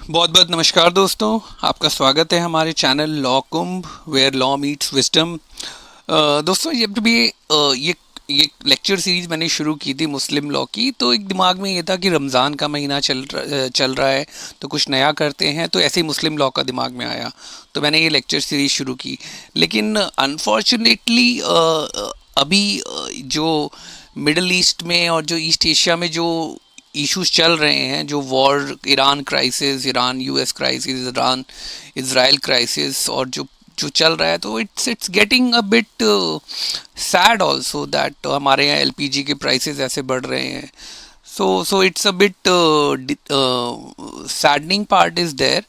बहुत बहुत नमस्कार दोस्तों, आपका स्वागत है हमारे channel Law Kumbh where law meets wisdom. दोस्तों, जब भी ये लेक्चर सीरीज मैंने शुरू की थी मुस्लिम लॉ की, तो एक दिमाग में ये था कि रमज़ान का महीना चल रहा है, तो कुछ नया करते हैं। तो ऐसे ही मुस्लिम लॉ का दिमाग में आया, तो मैंने ये लेक्चर सीरीज शुरू की। लेकिन अनफॉर्चुनेटली अभी जो मिडल ईस्ट में और जो ईस्ट एशिया में जो इश्यूज चल रहे हैं, जो war, Iran crisis, Iran US crisis, Iran Israel crisis, और जो जो चल रहा है, तो it's getting a bit sad also that हमारे यहाँ एलपीजी के प्राइसेस ऐसे बढ़ रहे हैं। So it's a bit saddening part is there,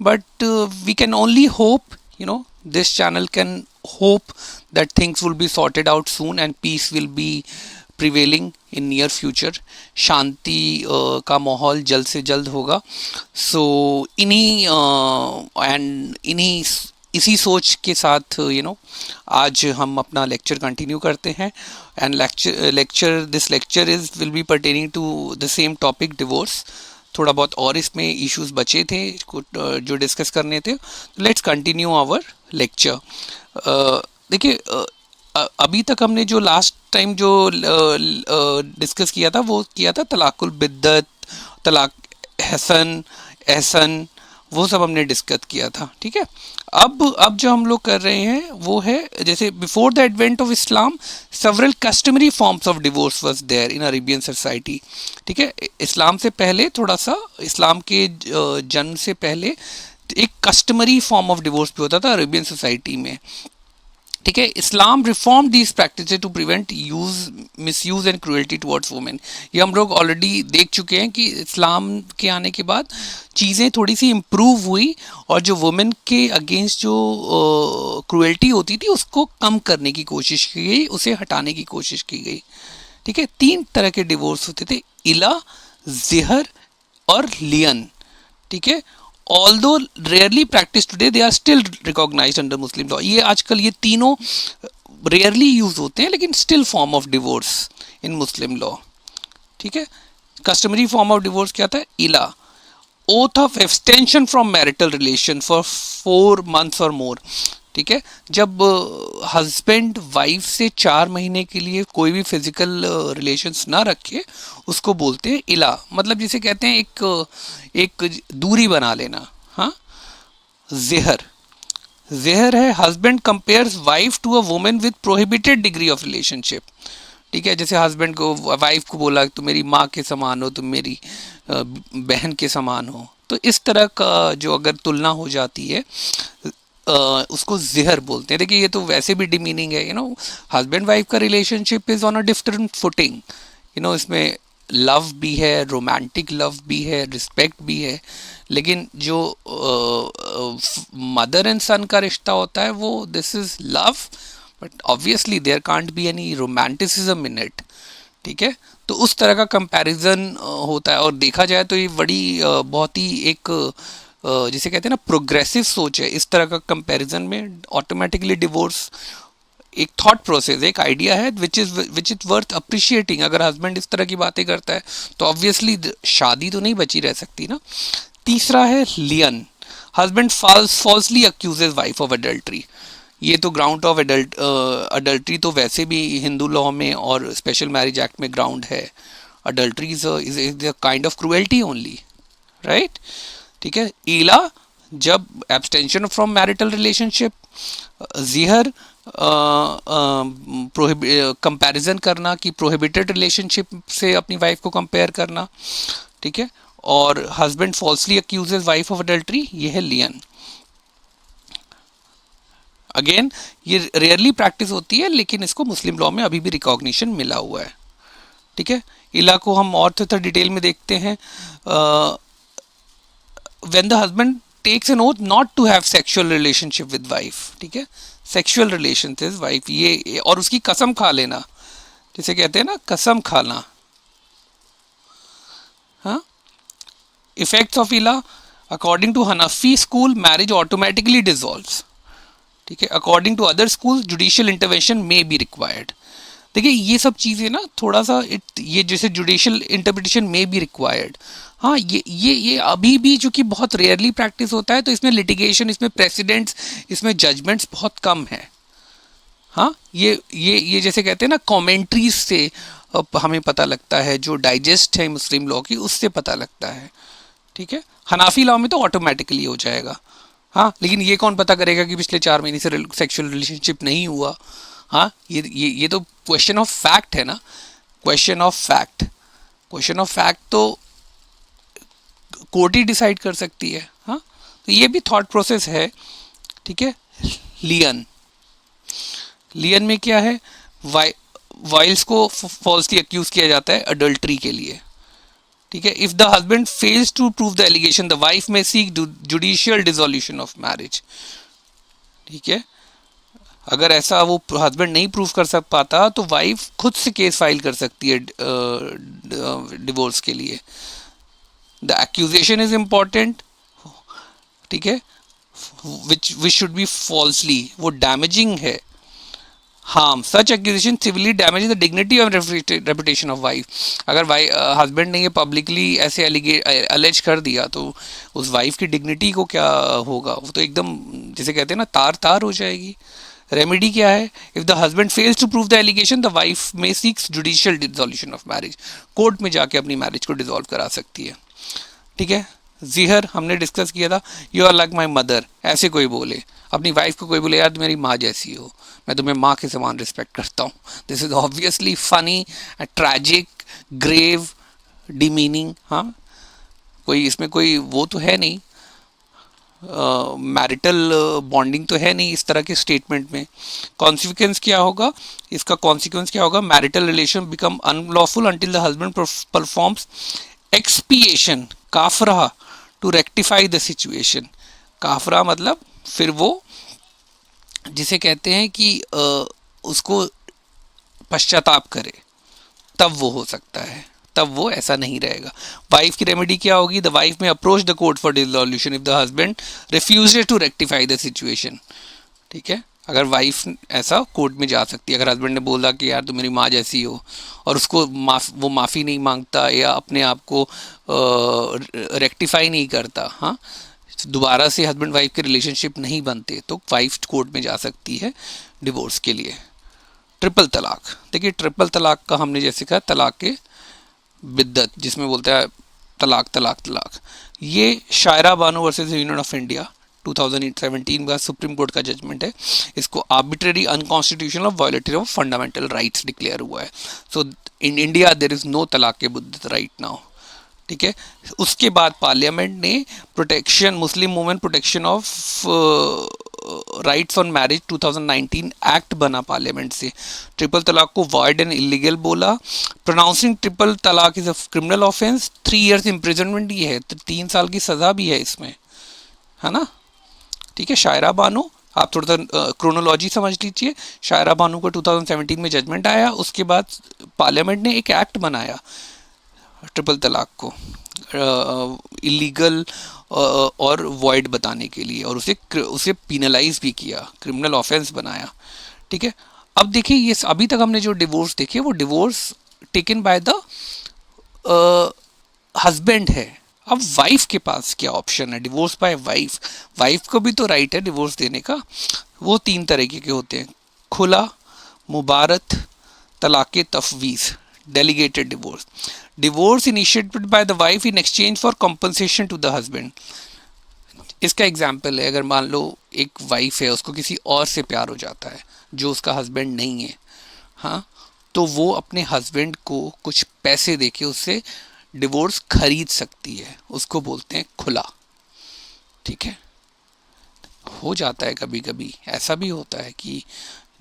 but we can only hope, this channel can hope that things will be sorted out soon and peace will be prevailing in near future. शांति का माहौल जल्द से जल्द होगा। सो इन्हीं and इन्हीं इसी सोच के साथ आज हम अपना लेक्चर कंटिन्यू करते हैं। And this lecture is will be pertaining to the same topic, divorce. थोड़ा बहुत और इसमें इश्यूज बचे थे जो डिस्कस करने थे। Let's continue our lecture. देखिए, अभी तक हमने जो लास्ट टाइम जो डिस्कस किया था, वो किया था तलाकुल बिद्दत, तलाक हसन, एहसन, वो सब हमने डिस्कस किया था। ठीक है। अब जो हम लोग कर रहे हैं वो है, जैसे before the advent of Islam several customary forms of divorce was there in Arabian society. ठीक है। इस्लाम से पहले, थोड़ा सा इस्लाम के जन्म से पहले, एक कस्टमरी फॉर्म ऑफ डिवोर्स भी होता था अरेबियन सोसाइटी में। ठीक है। Islam reform these practices to prevent misuse and cruelty towards women. ये हम लोग ऑलरेडी देख चुके हैं कि इस्लाम के आने के बाद चीज़ें थोड़ी सी इम्प्रूव हुई, और जो वुमेन के अगेंस्ट जो क्रूएल्टी होती थी उसको कम करने की कोशिश की गई, उसे हटाने की कोशिश की गई। ठीक है। 3 तरह के डिवोर्स होते थे, इला, जिहर और लियन। ठीक है। Although rarely practice today, they are still recognized under Muslim law. ये आजकल ये तीनों रेयरली यूज होते हैं, लेकिन still form of divorce in Muslim law. ठीक है। कस्टमरी फॉर्म ऑफ डिवोर्स क्या था? इला, oath of abstention from marital relation for 4 months और मोर। ठीक है। जब हस्बैंड वाइफ से 4 महीने के लिए कोई भी फिजिकल रिलेशंस ना रखे, उसको बोलते हैं इला। मतलब जिसे कहते हैं एक दूरी बना लेना। हाँ। जेहर, जेहर है husband compares wife to a woman with prohibited degree of relationship. ठीक है। जैसे हस्बैंड को वाइफ को बोला तुम मेरी माँ के समान हो, तुम मेरी बहन के समान हो, तो इस तरह का जो अगर तुलना हो जाती है, उसको जिहर बोलते हैं। देखिए, ये तो वैसे भी डिमीनिंग है। हस्बैंड वाइफ का relationship is on a different footing. इसमें लव भी है, रोमांटिक लव भी है, रिस्पेक्ट भी है, लेकिन जो मदर एंड सन का रिश्ता होता है वो this is love, but obviously there can't be any romanticism in it. ठीक है। तो उस तरह का कंपैरिजन होता है, और देखा जाए तो ये बड़ी बहुत ही एक जिसे कहते हैं ना प्रोग्रेसिव सोच है। इस तरह का कंपैरिजन में ऑटोमेटिकली डिवोर्स एक थॉट प्रोसेस, एक आइडिया है विच इज वर्थ अप्रिशिएटिंग। अगर हस्बैंड इस तरह की बातें करता है तो ऑब्वियसली शादी तो नहीं बची रह सकती ना। तीसरा है लियन, husband falsely accuses wife of adultery. ये तो ग्राउंड ऑफ अडल्ट्री तो वैसे भी हिंदू लॉ में और स्पेशल मैरिज एक्ट में ग्राउंड है। Adultery is a kind of cruelty only, right. ठीक है। ईला, जब एब्सटेंशन फ्रॉम मैरिटल रिलेशनशिप। जिहर, कंपैरिजन करना कि प्रोहिबिटेड रिलेशनशिप से अपनी वाइफ को कंपेयर करना। ठीक है। और husband falsely accuses wife of adultery, ये है लियन। अगेन, ये रेयरली प्रैक्टिस होती है, लेकिन इसको मुस्लिम लॉ में अभी भी रिकॉग्निशन मिला हुआ है। ठीक है। इला को हम और थोड़ा डिटेल में देखते हैं। When the husband takes an oath not to have sexual relationship with wife. ठीक है। सेक्सुअल रिलेशन विद वाइफ, ये और उसकी कसम खा लेना, जिसे कहते हैं ना कसम खाना। हाँ। इफेक्ट्स ऑफ इला, according to Hanafi school marriage automatically dissolves. ठीक है। According to other school judicial intervention may be required. देखिए ये सब चीज़ें ना थोड़ा सा ये जैसे जुडिशियल इंटरप्रिटेशन में भी रिक्वायर्ड। हाँ, ये अभी भी जो कि बहुत रेयरली प्रैक्टिस होता है, तो इसमें लिटिगेशन, इसमें प्रेसिडेंट्स, इसमें जजमेंट्स बहुत कम है। हाँ, ये जैसे कहते हैं ना, कमेंट्रीज से अब हमें पता लगता है, जो डाइजेस्ट है मुस्लिम लॉ की उससे पता लगता है। ठीक है, हनाफी लॉ में तो ऑटोमेटिकली हो जाएगा। हाँ, लेकिन ये कौन पता करेगा कि पिछले 4 महीने से सेक्सुअल रिलेशनशिप नहीं हुआ। हाँ, ये तो क्वेश्चन ऑफ फैक्ट है ना, question of fact. Question of fact तो कोर्ट ही डिसाइड कर सकती है। हाँ, तो ये भी थॉट प्रोसेस है। ठीक है, लियन, लियन में क्या है, वाइल्स को फॉल्सली अक्यूज किया जाता है अडल्ट्री के लिए। ठीक है, if the husband fails to prove the allegation the wife may seek judicial dissolution of marriage. ठीक है, अगर ऐसा वो हस्बैंड नहीं प्रूव कर सक पाता तो वाइफ खुद से केस फाइल कर सकती है डिवोर्स के लिए। The accusation is important. ठीक है, विच शुड बी फॉल्सली, वो डैमेजिंग है। Harm such accusation civilly damage the dignity of reputation of wife. अगर हस्बैंड ने ये पब्लिकली ऐसे अलेज कर दिया तो उस वाइफ की डिग्निटी को क्या होगा, वो तो एकदम जिसे कहते हैं ना तार तार हो जाएगी। रेमेडी क्या है, if the husband fails to prove the allegation the wife may seeks judicial dissolution of marriage. Court में जाके अपनी मैरिज को डिसॉल्व करा सकती है। ठीक है, जिहर हमने डिस्कस किया था, you are like my mother. ऐसे कोई बोले अपनी वाइफ को, कोई बोले यार तुम मेरी माँ जैसी हो, मैं तुम्हें माँ के समान रिस्पेक्ट करता हूँ, this is obviously funny, tragic, grave, demeaning. हाँ, कोई इसमें कोई वो तो है नहीं, मैरिटल बॉन्डिंग तो है नहीं इस तरह के स्टेटमेंट में। कॉन्सिक्वेंस क्या होगा, इसका कॉन्सिक्वेंस क्या होगा, marital relation become unlawful until the husband performs expiation, काफरा, टू रेक्टिफाई द सिचुएशन। काफरा मतलब फिर वो जिसे कहते हैं कि उसको पश्चाताप करे, तब वो हो सकता है, तब वो ऐसा नहीं रहेगा। वाइफ की रेमेडी क्या होगी, the wife may approach the court for dissolution if the husband refuses to rectify the situation. ठीक है, अगर वाइफ ऐसा कोर्ट में जा सकती है, अगर हस्बैंड ने बोला कि यार तुम मेरी माँ जैसी हो, और उसको वो माफ़ी नहीं मांगता या अपने आप को रेक्टिफाई नहीं करता, हाँ, दोबारा से हस्बैंड वाइफ के रिलेशनशिप नहीं बनते, तो वाइफ कोर्ट में जा सकती है डिवोर्स के लिए। ट्रिपल तलाक, देखिए ट्रिपल तलाक का हमने जैसे कहा तलाक के बिद्दत, जिसमें बोलता है तलाक तलाक तलाक, ये Shayara Bano versus Union of India 2017 का सुप्रीम कोर्ट का जजमेंट है। इसको आर्बिट्रेरी अनकॉन्स्टिट्यूशनल और violatory of fundamental rights declare हुआ है। So in India there is no तलाक के बिद्दत राइट नाउ। ठीक है, उसके बाद पार्लियामेंट ने protection, Muslim women protection of rights on marriage 2019 act बना पार्लियामेंट से, ट्रिपल तलाक को वॉइड एंड इलीगल बोला। प्रोनाउंसिंग ट्रिपल तलाक is a criminal offence, 3 years imprisonment ही है, तो 3 साल की सज़ा भी है इसमें, है ना। ठीक है, शायरा बानो, आप थोड़ा सा क्रोनोलॉजी समझ लीजिए। शायरा बानो को 2017 में जजमेंट आया, उसके बाद पार्लियामेंट ने एक एक्ट बनाया ट्रिपल तलाक को इलीगल और वॉइड बताने के लिए, और उसे पीनलाइज भी किया, क्रिमिनल ऑफेंस बनाया। ठीक है, अब देखिए ये अभी तक हमने जो डिवोर्स देखे वो divorce taken by the husband है। अब वाइफ के पास क्या ऑप्शन है, डिवोर्स बाय वाइफ। वाइफ को भी तो राइट है डिवोर्स देने का। वो 3 तरीके के होते हैं, खुला, मुबारत, तलाक़ तफवीज़, delegated divorce. Divorce initiated by the wife in exchange for compensation to the husband. इसका एग्जाम्पल है, अगर मान लो एक वाइफ है, उसको किसी और से प्यार हो जाता है जो उसका हस्बैंड नहीं है, हाँ, तो वो अपने हस्बैंड को कुछ पैसे देके उससे डिवोर्स खरीद सकती है, उसको बोलते हैं खुला। ठीक है, हो जाता है कभी कभी, ऐसा भी होता है कि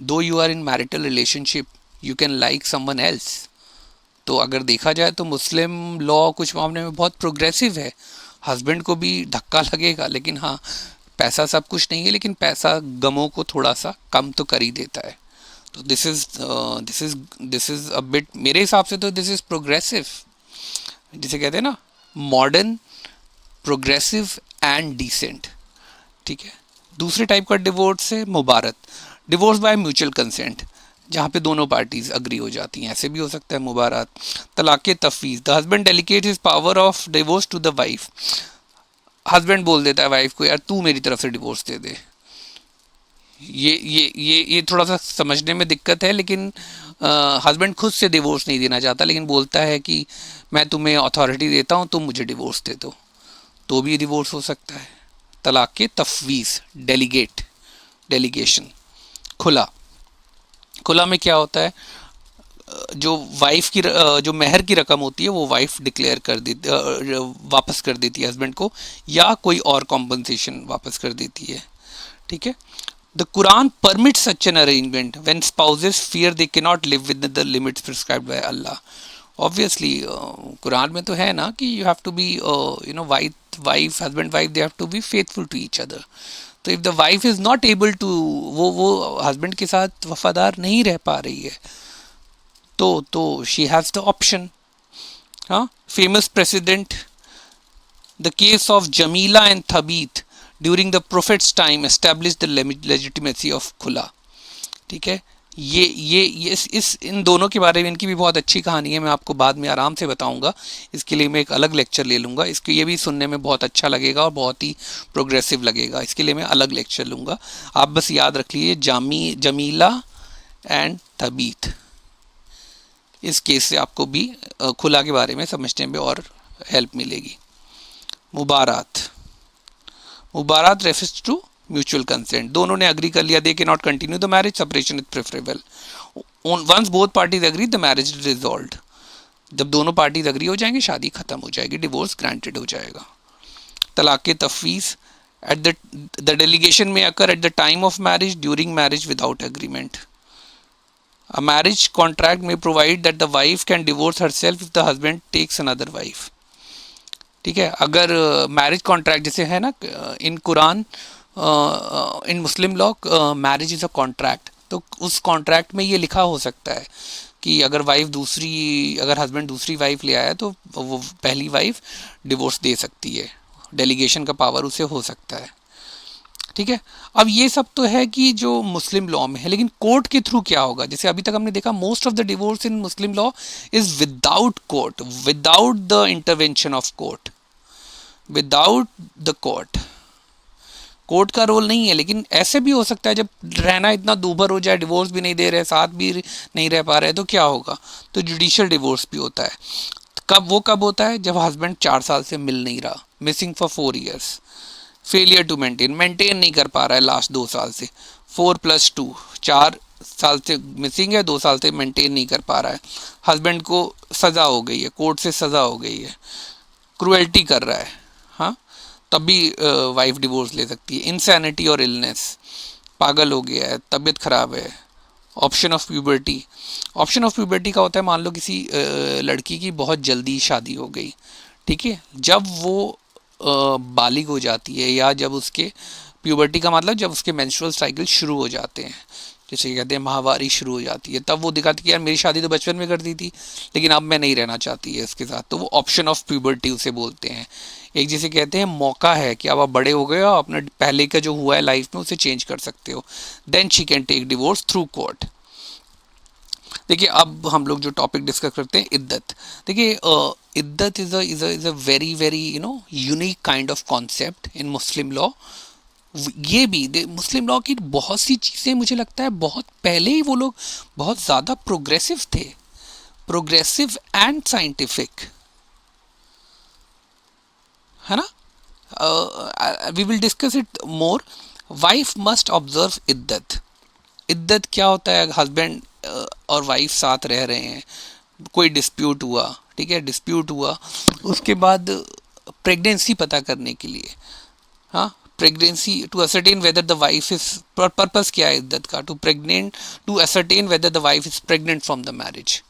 though you are in marital relationship you can like someone else. तो अगर देखा जाए तो मुस्लिम लॉ कुछ मामले में बहुत प्रोग्रेसिव है, हस्बैंड को भी धक्का लगेगा, लेकिन हाँ, पैसा सब कुछ नहीं है, लेकिन पैसा गमों को थोड़ा सा कम तो कर ही देता है। तो दिस इज अ बिट, मेरे हिसाब से तो दिस इज प्रोग्रेसिव, जिसे कहते हैं ना मॉडर्न, प्रोग्रेसिव एंड डिसेंट। ठीक है, दूसरे टाइप का डिवोर्स है मुबारत, डिवोर्स बाय म्यूचुअल कंसेंट। जहाँ पे दोनों पार्टीज अग्री हो जाती हैं, ऐसे भी हो सकता है। मुबारात। तलाक़ तफवीज़, the husband delegate his power of divorce to the wife. Husband बोल देता है वाइफ को, यार तू मेरी तरफ से डिवोर्स दे दे। ये थोड़ा सा समझने में दिक्कत है, लेकिन हस्बैंड खुद से डिवोर्स नहीं देना चाहता, लेकिन बोलता है कि मैं तुम्हें अथॉरिटी देता हूँ, तुम मुझे डिवोर्स दे दो, तो भी डिवोर्स हो सकता है। तलाक़ तफवीज़, डेलीगेट, डेलीगेशन। खुला, खुला में क्या होता है, जो वाइफ की जो महर की रकम होती है वो वाइफ डिक्लेयर कर देती, वापस कर देती है हस्बैंड को, या कोई और कॉम्पनसेशन वापस कर देती है। ठीक है। The Quran permit such an arrangement when spouses fear they can not live with the limits prescribed by Allah. Obviously Quran में तो है ना कि you have to be wife husband wife they have to be faithful to each other. तो if the wife is not able to, वो husband के साथ वफादार नहीं रह पा रही है, तो शी हैज़ द ऑप्शन। हाँ, famous president, the case of Jamila and Thabit during the prophet's time establish the legitimacy of खुला। ठीक है। ये इस इन दोनों के बारे में इनकी भी बहुत अच्छी कहानी है, मैं आपको बाद में आराम से बताऊंगा। इसके लिए मैं एक अलग लेक्चर ले लूँगा, इसको ये भी सुनने में बहुत अच्छा लगेगा और बहुत ही प्रोग्रेसिव लगेगा, इसके लिए मैं अलग लेक्चर लूँगा। आप बस याद रख लीजिए जमीला एंड तबीत। इस केस से आपको भी खुला के बारे में समझने में और हेल्प मिलेगी। मुबारात, मुबारात रेफर्स टू म्यूचुअल कंसेंट। दोनों ने अग्री कर लिया, they can not continue the marriage, separation is preferable. Once both parties agree the marriage is resolved. जब दोनों पार्टीज अग्री हो जाएंगे, शादी खत्म हो जाएगी, डिवोर्स ग्रांटेड हो जाएगा। तलाक़ तफवीज़, एट द डेलीगेशन में occur at the time of marriage, during marriage without agreement. A marriage contract may provide that the wife can divorce herself if the husband takes another wife. ठीक है। अगर marriage contract जैसे है ना in Quran, in Muslim law, marriage is a contract, तो उस contract में ये लिखा हो सकता है कि अगर अगर हस्बैंड दूसरी वाइफ ले आया तो वो पहली वाइफ डिवोर्स दे सकती है, डेलीगेशन का पावर उसे हो सकता है। ठीक है। अब ये सब तो है कि जो मुस्लिम लॉ में है, लेकिन कोर्ट के थ्रू क्या होगा? जैसे अभी तक हमने देखा, most of the divorce in Muslim law is without court, without the intervention of court, without the court. Court का रोल नहीं है, लेकिन ऐसे भी हो सकता है जब रहना इतना दूभर हो जाए, डिवोर्स भी नहीं दे रहे, साथ भी नहीं रह पा रहे, तो क्या होगा? तो जुडिशियल डिवोर्स भी होता है। कब होता है? जब हस्बैंड 4 साल से मिल नहीं रहा, missing for 4 years, failure to maintain नहीं कर पा रहा है लास्ट 2 साल से, 4 + 2 4 साल से मिसिंग है, 2 साल से मेंटेन नहीं कर पा रहा है, हस्बैंड को सज़ा हो गई है, कोर्ट से सज़ा हो गई है, क्रुएल्टी कर रहा है, हाँ, तब भी वाइफ डिवोर्स ले सकती है। इंसैनिटी और इलनेस, पागल हो गया है, तबीयत ख़राब है। Option of puberty, option of puberty का होता है, मान लो किसी लड़की की बहुत जल्दी शादी हो गई, ठीक है, जब वो बालिग हो जाती है, या जब उसके प्यूबर्टी का मतलब जब उसके मेंस्ट्रुअल साइकिल शुरू हो जाते हैं, जैसे कहते हैं माहवारी शुरू हो जाती है, तब वो दिखाती है कि यार मेरी शादी तो बचपन में कर दी थी, लेकिन अब मैं नहीं रहना चाहती है इसके साथ, तो वो ऑप्शन ऑफ प्यूबर्टी उसे बोलते हैं। एक जिसे कहते हैं मौका है कि अब आप बड़े हो गए हो, अपने पहले का जो हुआ है लाइफ में उसे चेंज कर सकते हो, then she can take divorce through court. देखिए, अब हम लोग जो टॉपिक डिस्कस करते हैं, इद्दत। देखिए, इद्दत is a very very unique kind of concept in Muslim law. ये भी मुस्लिम लॉ की बहुत सी चीज़ें मुझे लगता है बहुत पहले ही वो लोग बहुत ज़्यादा प्रोग्रेसिव थे, प्रोग्रेसिव एंड साइंटिफिक, है ना। We will discuss it more. Wife must observe इद्दत। इद्दत क्या होता है? हस्बैंड और वाइफ साथ रह रहे हैं, कोई डिस्प्यूट हुआ, ठीक है, डिस्प्यूट हुआ, उसके बाद प्रेगनेंसी पता करने के लिए, हाँ, pregnancy to ascertain whether the wife is, purpose क्या है इद्दत का? To ascertain whether the wife is pregnant from the marriage,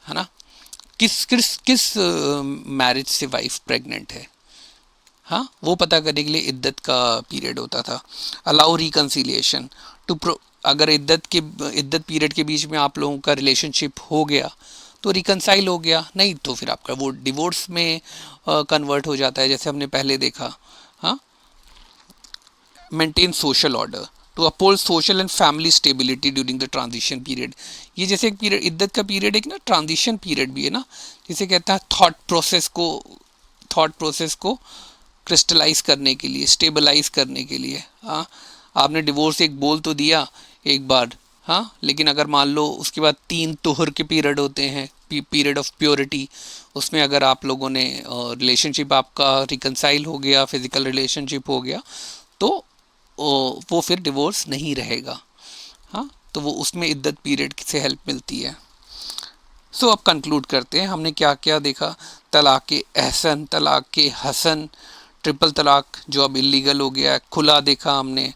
है ना। किस मैरिज से वाइफ प्रेग्नेंट है, हाँ, वो पता करने के लिए इद्दत का पीरियड होता था। अलाउ रिकन्सिलिएशन टू, अगर इद्दत पीरियड के बीच में आप लोगों का रिलेशनशिप हो गया तो रिकन्साइल हो गया, नहीं तो फिर आपका वो डिवोर्स में कन्वर्ट हो जाता है, जैसे हमने पहले देखा। हाँ, maintain social order, to uphold social and family stability during the transition period. ये जैसे एक पीरियड, इद्दत का पीरियड एक ना ट्रांजिशन पीरियड भी है ना, जिसे कहता है थॉट प्रोसेस को क्रिस्टलाइज करने के लिए, स्टेबलाइज करने के लिए। हाँ, आपने डिवोर्स एक बोल तो दिया एक बार, हाँ, लेकिन अगर मान लो उसके बाद 3 तुहर के पीरियड होते हैं, पीरियड ऑफ प्योरिटी, उसमें अगर आप लोगों ने रिलेशनशिप आपका रिकनसाइल हो गया, फिजिकल रिलेशनशिप हो गया, तो वो फिर डिवोर्स नहीं रहेगा। हाँ, तो वो उसमें इद्दत पीरियड से हेल्प मिलती है। सो अब कंक्लूड करते हैं, हमने क्या क्या देखा। तलाक़ एहसन, तलाक़ हसन, ट्रिपल तलाक जो अब इलीगल हो गया है, खुला देखा हमने।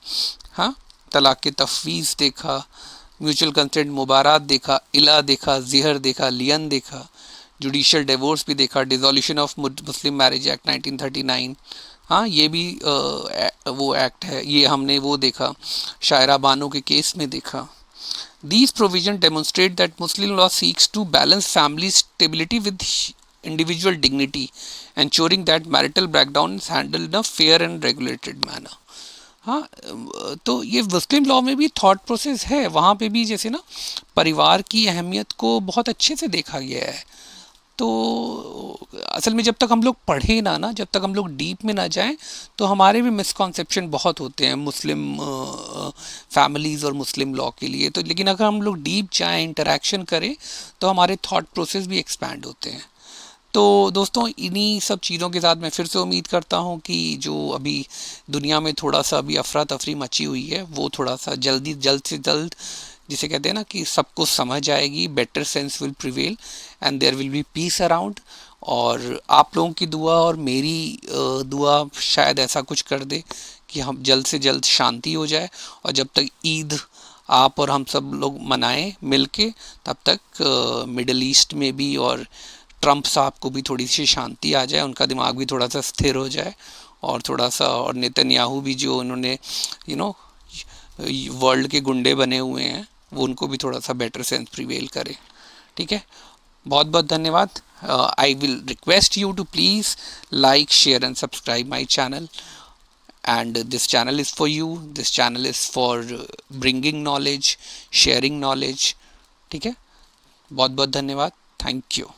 हाँ, तलाक़ तफवीज़ देखा, म्यूचुअल कंसेंट मुबारात देखा, इला देखा, ज़िहर देखा, लियन देखा, जुडिशल डिवोर्स भी देखा, dissolution of Muslim marriage act 1939, हाँ ये भी वो एक्ट है, ये हमने वो देखा, शायरा बानो के केस में देखा। These provisions demonstrate that Muslim law seeks to balance family stability with individual dignity, ensuring that marital breakdown is handled in a fair and regulated manner. हाँ, तो ये मुस्लिम लॉ में भी थॉट प्रोसेस है, वहाँ पे भी जैसे ना परिवार की अहमियत को बहुत अच्छे से देखा गया है। तो असल में जब तक हम लोग पढ़े ना, जब तक हम लोग डीप में ना जाएं, तो हमारे भी मिसकॉन्सेप्शन बहुत होते हैं मुस्लिम फैमिलीज़ और मुस्लिम लॉ के लिए। तो लेकिन अगर हम लोग डीप जाएं, इंटरेक्शन करें, तो हमारे थॉट प्रोसेस भी एक्सपैंड होते हैं। तो दोस्तों, इन्हीं सब चीज़ों के साथ मैं फिर से उम्मीद करता हूँ कि जो अभी दुनिया में थोड़ा सा अभी अफरा तफरी मची हुई है, वो थोड़ा सा जल्द से जल्द, जिसे कहते हैं ना कि सबको समझ आएगी, better sense will prevail and there will be peace around. और आप लोगों की दुआ और मेरी दुआ शायद ऐसा कुछ कर दे कि हम जल्द से जल्द शांति हो जाए, और जब तक ईद आप और हम सब लोग मनाएं मिलके, तब तक मिडल ईस्ट में भी और ट्रंप साहब को भी थोड़ी सी शांति आ जाए, उनका दिमाग भी थोड़ा सा स्थिर हो जाए, और थोड़ा सा, और नेतन्याहू भी जो उन्होंने वर्ल्ड के गुंडे बने हुए हैं, वो उनको भी थोड़ा सा बेटर सेंस प्रिवेल करे। ठीक है, बहुत बहुत धन्यवाद। I will request you to please like, share and subscribe my channel, and this channel is for you, this channel is for bringing knowledge, sharing knowledge। ठीक है, बहुत बहुत धन्यवाद, थैंक यू।